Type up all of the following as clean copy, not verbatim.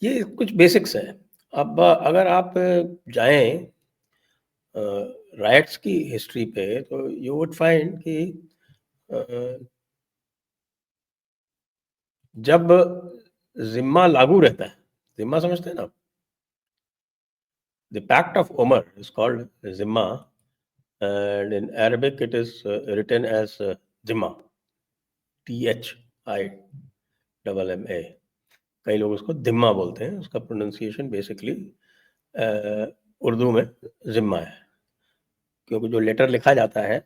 ये कुछ बेसिक्स हैं। अब अगर आप जाएं राइट्स की हिस्ट्री पे, तो यू वुड फाइंड कि जब जिम्मा लागू रहता है, जिम्मा समझते हैं ना, the pact of Umar is called जिम्मा, and in Arabic it is written as जिम्मा, THIMMA। कई लोग उसको दिम्मा बोलते हैं, उसका प्रोनाउंसिएशन बेसिकली उर्दू में जिम्मा है, क्योंकि जो लेटर लिखा जाता है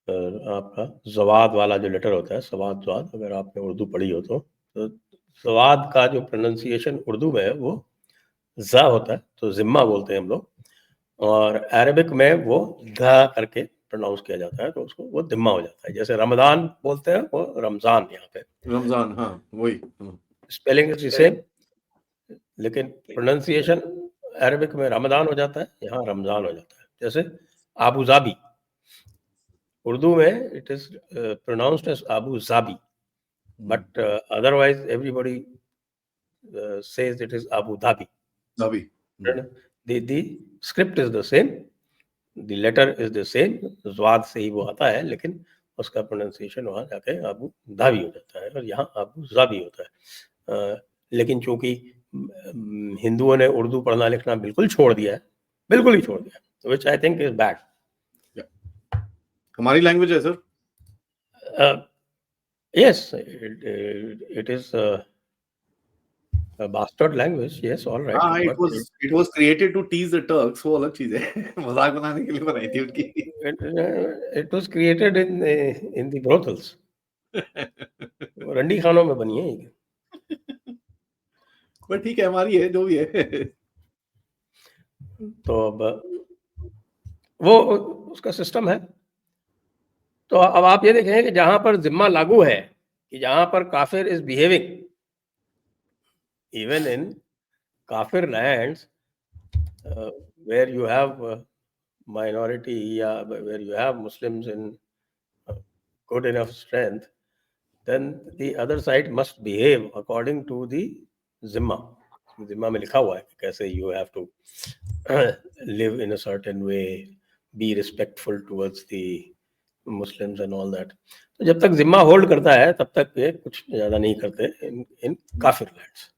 आपका जवाद वाला जो लेटर होता है, सवाद जवाद, अगर आपने उर्दू पढ़ी हो तो जवाद का जो प्रोनाउंसिएशन उर्दू में है वो ज़ा होता है, तो जिम्मा बोलते हैं हम लोग, और अरबिक में वो धा करके प्रोनाउंस किया जाता है, तो उसको वो दिम्मा हो जाता है। जैसे रमजान बोलते हैं, वो रमजान यहाँ पे, रमजान, हाँ वही। स्पेलिंग इज सेम, लेकिन प्रोनाउंसिएशन अरबिक में रमजान हो जाता है, यहाँ रमजान हो जाता है। जैसे आबू जाबी, उर्दू में it is pronounced as Abu Dhabi, but otherwise everybody says it is Abu Dhabi. Dhabi. The script is the same, the letter is the same, ज़्वाद से ही वो आता है, लेकिन उसका प्रोनाउंसिएशन वहाँ जाके अबू धाबी हो जाता है और यहाँ अबू ज़ाबी होता है। लेकिन चूंकि हिंदुओं ने उर्दू पढ़ना लिखना बिल्कुल छोड़ दिया है, बिल्कुल ही छोड़ दिया, which I think is bad. हमारी लैंग्वेज है sir? Yes, it is a bastard language, yes, all right. हाँ, it was created to tease the Turks, वो अलग चीज है। मजाक बनाने के लिए बनाई थी उनकी। It was created in the brothels. रंडी खानों में बनी है। पर ठीक है, हमारी है जो भी है। तो अब वो उसका सिस्टम है। तो अब आप ये देखें कि जहां पर जिम्मा लागू है, कि जहां पर काफिर इज बिहेविंग इवन इन काफिर lands where you have minority, where you have Muslims in good enough strength, then the other side must behave according to the zimma. Zimma में लिखा हुआ है कि कैसे you have to live in a certain way, be respectful towards the Muslims and all that. तो जब तक जिम्मा होल्ड करता है तब तक ये कुछ ज़्यादा नहीं करते इन काफिर लैंड्स।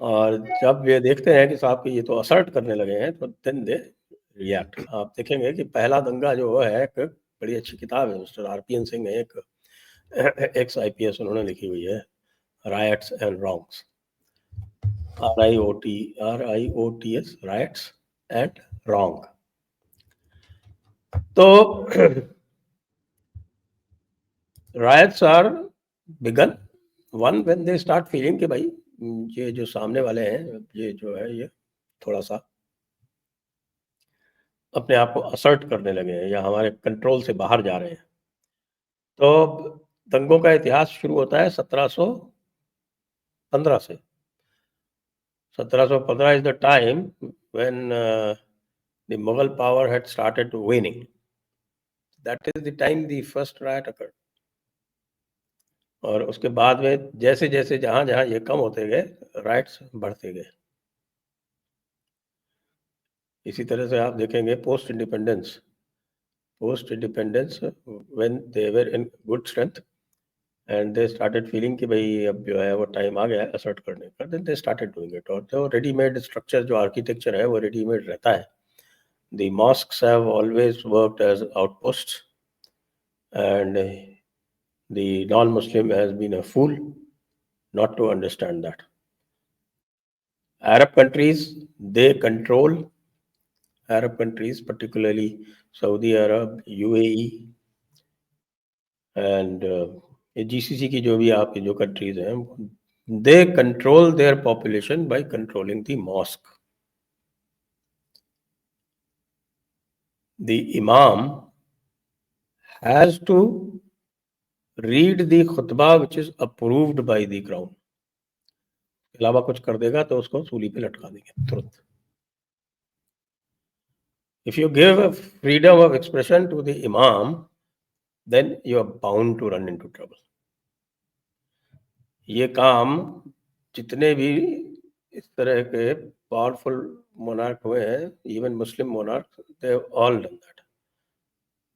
और जब ये देखते हैं कि साहब कि ये तो असर्ट करने लगे हैं, तो देन दे रिएक्ट। आप देखेंगे कि पहला दंगा जो है, एक बड़ी अच्छी किताब है, मिस्टर RPN सिंह है, एक एक्स IPS, उन्होंने लिखी हुई है, rights and wrongs, RIOTS, riots and wrong. तो riots are begun one when they start feeling कि भाई ये जो सामने वाले हैं, ये जो है ये थोड़ा सा अपने आप को असर्ट करने लगे हैं या हमारे कंट्रोल से बाहर जा रहे हैं। तो दंगों का इतिहास शुरू होता है 1715 से। 1715 is the time when the Mughal power had started waning. That is the time the first riot occurred. और उसके बाद में जैसे जैसे जहां जहां ये कम होते गए, राइट्स बढ़ते गए। इसी तरह से आप देखेंगे post independence when they were in good strength and they started feeling कि भाई अब जो है वो टाइम आ गया है असर्ट करने का, then they started doing it. और जो रेडीमेड स्ट्रक्चर, जो आर्किटेक्चर है, वो रेडीमेड रहता है। The mosques have always worked as outposts, and the non-Muslim has been a fool not to understand that. Arab countries, particularly Saudi Arab, UAE, and GCC की जो भी आपकी जो countries हैं, they control their population by controlling the mosque. The imam has to read the khutbah which is approved by the crown. अलावा कुछ कर देगा तो उसको सूली पे लटका देंगे तुरंत। If you give a freedom of expression to the imam, then you are bound to run into trouble. ये काम जितने भी इस तरह के पावरफुल मोनार्क हुए हैं, even Muslim monarchs, they have all done that.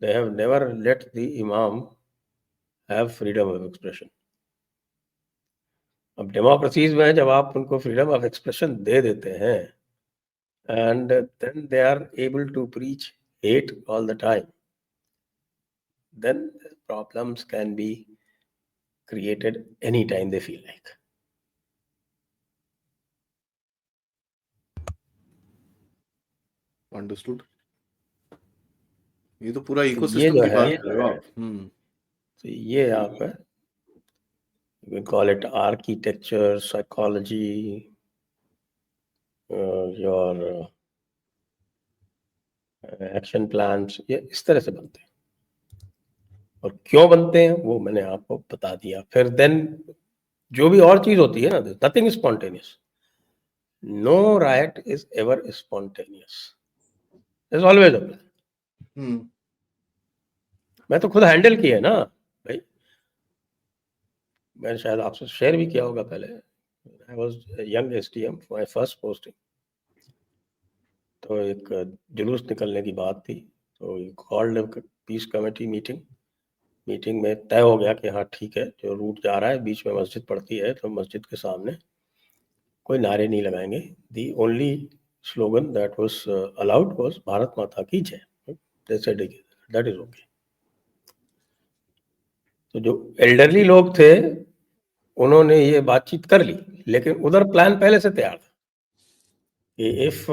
They have never let the imam have freedom of expression. अब डेमोक्रेसीज में जब आप उनको फ्रीडम ऑफ एक्सप्रेशन दे देते हैं and then they are able to preach hate all the time, then problems can be created anytime they feel like. Understood. ये तो पूरा तो ये इकोसिस्टम जो की है, बात कर रहे हो आप। तो ये आपका we call it architecture, psychology, your action plans, ये इस तरह से बनते हैं। और क्यों बनते हैं वो मैंने आपको बता दिया। फिर देन जो भी और चीज होती है ना, nothing spontaneous, no riot is ever spontaneous, is always a plan. मैं तो खुद हैंडल किया है ना भाई, मैंने शायद आपसे शेयर भी किया होगा पहले। I was young SDM, my first posting. तो एक जुलूस निकलने की बात थी, तो called peace committee meeting. Meeting में तय हो गया कि हाँ ठीक है, जो रूट जा रहा है, बीच में मस्जिद पड़ती है, तो मस्जिद के सामने कोई नारे नहीं लगाएंगे। The only slogan that was allowed was Bharat माता की जय। That is okay. तो जो एल्डरली लोग थे उन्होंने ये बातचीत कर ली, लेकिन उधर प्लान पहले से तैयार था कि if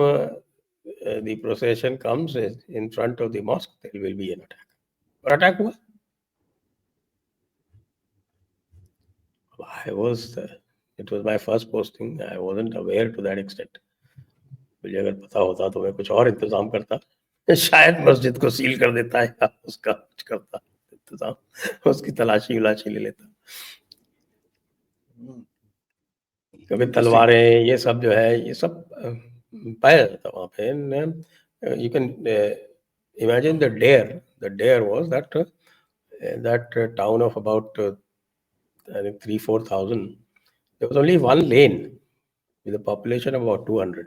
the procession comes in front of the mosque there will be an attack. और अटैक हुआ। It was my first posting. I wasn't aware to that extent. मुझे अगर पता होता तो मैं कुछ और इंतजाम करता, शायद मस्जिद को सील कर देता या उसका कुछ करता इंतजाम, उसकी तलाशी उलाशी ले लेता। क्योंकि तलवारें ये सब जो है, ये सब पाया जाता वहाँ पे। You can imagine the dare. The dare was that town of about I think 3,000-4,000. There was only one lane with a population of about 200.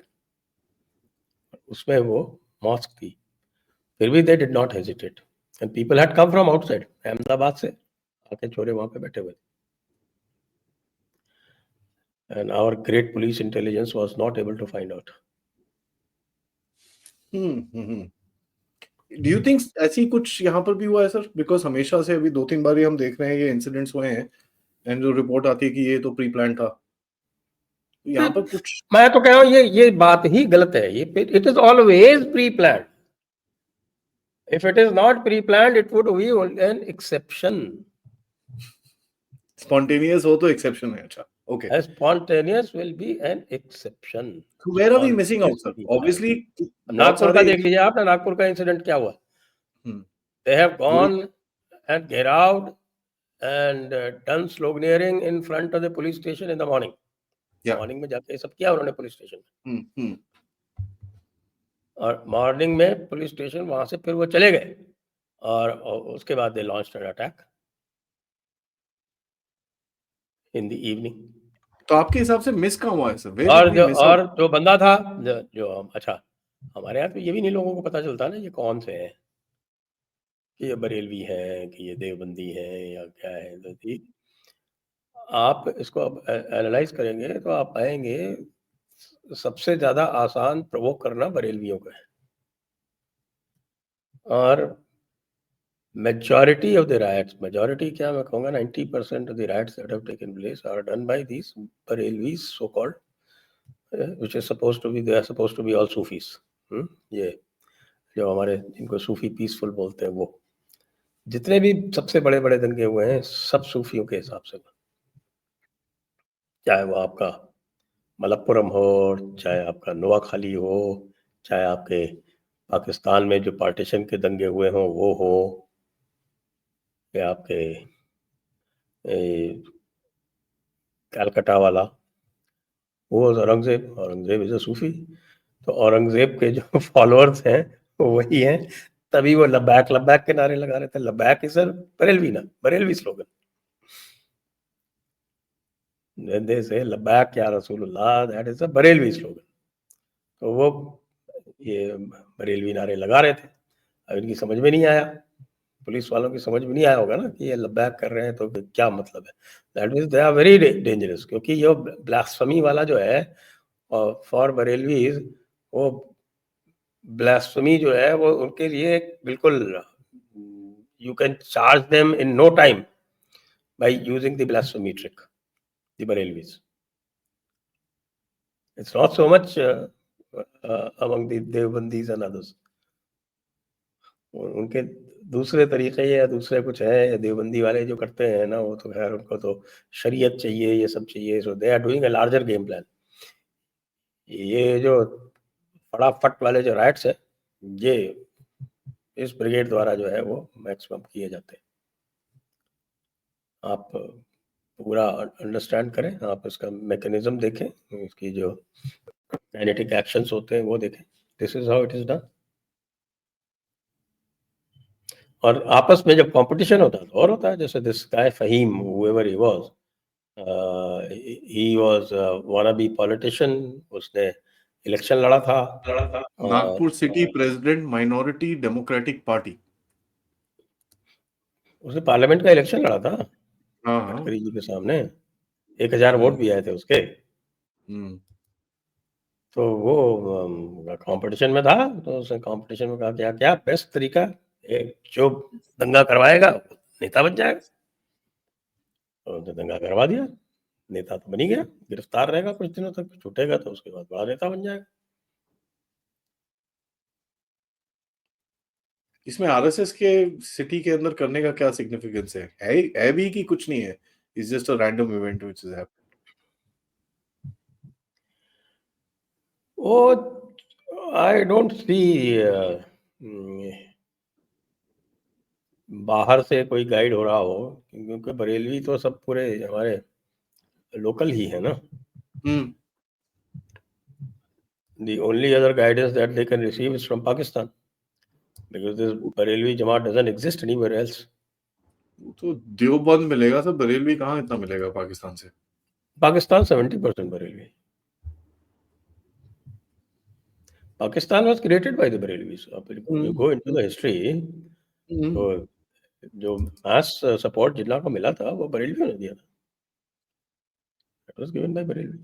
उसमें वो मॉस्क थी, फिर भी they did not hesitate, and people had come from outside, Ahmedabad से आके छोरे वहाँ पे बैठे हुए, and our great police intelligence was not able to find out. Do you think ऐसी कुछ यहाँ पर भी हुआ है सर? बिकॉज हमेशा से अभी 2-3 बार हम देख रहे हैं ये इंसिडेंट्स हुए हैं, एंड जो रिपोर्ट आती है कि ये तो प्री प्लान था। यहाँ पर कुछ, मैं तो कह रहा हूँ ये बात ही गलत है। ये it is always pre planned. If it is not pre planned it would be an exception. Spontaneous हो तो एक्सेप्शन है। अच्छा, okay. Spontaneous will be an exception. So where are we missing out, sir? Obviously, Nagpur का देख लीजिए आप ना, नागपुर का इंसिडेंट क्या हुआ। They have gone and घेराव and done sloganeering in front of the police station in the morning. Morning में जाके सब किया उन्होंने पुलिस स्टेशन में। और मॉर्निंग में पुलिस स्टेशन वहां से फिर वो चले गए, और उसके बाद they launched an attack in the evening. तो आपके हिसाब से मिस कहाँ हुआ है सर? और जो बंदा था जो अच्छा, हमारे यहाँ तो ये भी नहीं लोगों को पता चलता ना ये कौन से हैं, कि ये बरेलवी है कि ये देवबंदी है या क्या है। तो आप इसको एनालाइज करेंगे तो आप पाएंगे सबसे ज्यादा आसान प्रोवोक करना बरेलवियों का है, और majority of the riots, majority क्या मैं कहूँगा 90% of the riots that have taken place are done by these Barelvis so called, which is supposed to be, they are supposed to be all Sufis. ये जो हमारे जिनको सूफी peaceful बोलते हैं, वो जितने भी सबसे बड़े बड़े दंगे हुए हैं सब सूफियों के हिसाब से, चाहे वो आपका मलप्पुरम हो, चाहे आपका नोआखाली हो, चाहे आपके पाकिस्तान में जो पार्टीशन के दंगे हुए हों वो हो, या आपके कलकत्ता वाला, वो औरंगजेब इज अ सूफी। तो औरंगजेब के जो फॉलोअर्स हैं वो वही हैं, तभी वो लब्बैक के नारे लगा रहे थे। लब्बैक इज अ बरेलवी ना, Barelvi slogan. When they say लब्बैक या रसूलुल्लाह, that is a Barelvi slogan. तो वो ये बरेलवी नारे लगा रहे थे। अब इनकी समझ में नहीं आया, पुलिस वालों की समझ में नहीं आया होगा ना कि ये लब्बैक कर रहे हैं तो क्या मतलब है। That means they are very dangerous, क्योंकि ये ब्लास्फेमी वाला जो है फॉर बरेलवीज, वो ब्लास्फेमी जो है वो उनके लिए बिल्कुल, you can charge them in no time by using the blasphemy trick, the Barelvis. It's not so much among the Deobandis and others. उनके दूसरे तरीके या दूसरे कुछ है, देवबंदी वाले जो करते हैं ना, वो तो खैर उनको तो शरीयत चाहिए, ये सब चाहिए, so they are doing a larger game plan. ये जो फटाफट वाले जो राइट्स है, ये इस ब्रिगेड द्वारा जो है वो मैक्सिमम किए जाते हैं. आप पूरा अंडरस्टैंड करें, आप इसका मैकेनिज्म देखें, इसकी जो काइनेटिक एक्शंस होते हैं वो देखें. This is how it is done. और आपस में जब कंपटीशन होता है तो और होता है. जैसे this guy Faheem, whoever he was, he was a wannabe politician. उसने इलेक्शन लड़ा था. Nagpur city president minority democratic party. उसने पार्लियामेंट का इलेक्शन लड़ा था हाँ हाँ. गडकरी जी के सामने. 1000 वोट भी आए थे उसके. तो वो कंपटीशन में था, तो उसने कंपटीशन में कहा क्या क्या बेस्ट तरीका, एक जो दंगा करवाएगा वो नेता बन जाएगा. तो उसने दंगा करवा दिया, नेता तो बनी गया, गिरफ्तार रहेगा कुछ दिनों तक, छूटेगा तो उसके बाद बड़ा नेता बन जाएगा. इसमें आरएसएस के सिटी के अंदर करने का क्या सिग्निफिकेंस है भी कि कुछ नहीं है? It's just a random event which is happened. वो आई डोंट सी बाहर से कोई गाइड हो रहा हो, क्योंकि बरेलवी तो सब पूरे हमारे लोकल ही है ना. The only other guidance that they can receive is from Pakistan, because this Barelvi Jamaat doesn't exist anywhere else. तो देवबंद मिलेगा, सब बरेलवी कहाँ इतना मिलेगा पाकिस्तान से? Pakistan 70% Barelvi. Pakistan was created by the Barelvis. You go into the history, तो जो mass support जिन्ना को मिला था वो बरेलवियों ने दिया था. That was given by Barelvi.